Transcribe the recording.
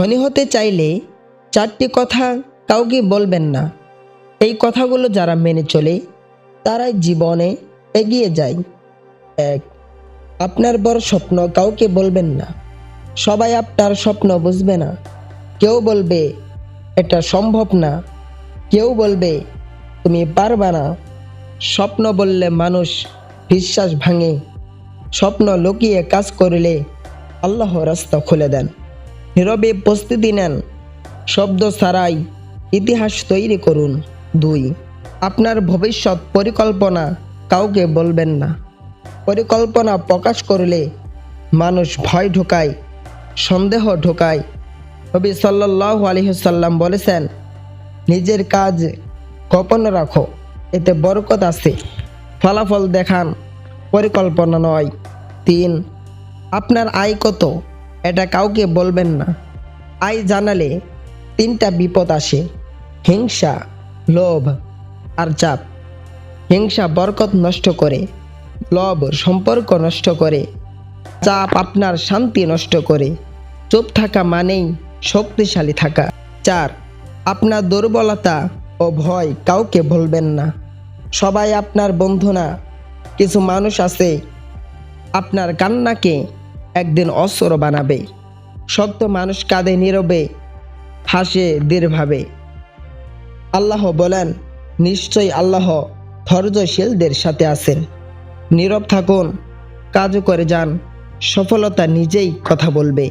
ধনী হতে চাইলে 4টি কথা কাউকে বলবেন না। এই কথাগুলো যারা মেনে চলে তারাই জীবনে এগিয়ে যায়। 1, আপনার বড় স্বপ্ন কাউকে বলবেন না। সবাই আপনার স্বপ্ন বুঝবে না। কেউ বলবে এটা সম্ভব না, কেউ বলবে তুমি পারবা না। স্বপ্ন বললে মানুষ বিশ্বাস ভাঙে। স্বপ্ন লুকিয়ে কাজ করলে আল্লাহ রাস্তা খুলে দেন। নীরবে প্রস্তুতি নেন, শব্দ ছাড়াই ইতিহাস তৈরি করুন। 2, আপনার ভবিষ্যৎ পরিকল্পনা কাউকে বলবেন না। পরিকল্পনা প্রকাশ করলে মানুষ ভয় ঢোকায়, সন্দেহ ঢোকায়। নবী সাল্লাল্লাহু আলাইহি সাল্লাম বলেছেন, নিজের কাজ গোপন রাখো, এতে বরকত আছে। ফলাফল দেখান, পরিকল্পনা নয়। 3, আপনার আয় কত এটা কাউকে বলবেন না। আয় জানালে 3টা বিপদ আসে: হিংসা, লোভ আর চাপ। হিংসা বরকত নষ্ট করে, লোভ সম্পর্ক নষ্ট করে, চাপ আপনার শান্তি নষ্ট করে। চুপ থাকা মানেই শক্তিশালী থাকা। 4, আপনার দুর্বলতা ও ভয় কাউকে বলবেন না। সবাই আপনার বন্ধু না। কিছু মানুষ আছে আপনার কান্নাকে একদিন অস্ত্র বানাবে। শক্ত মানুষ কাঁদে নীরবে, হাসে দৃঢ়ভাবে। আল্লাহ বলেন, নিশ্চয়ই আল্লাহ ধৈর্যশীলদের সাথে আছেন। নীরব থাকুন, কাজ করে যান, সফলতা নিজেই কথা বলবে।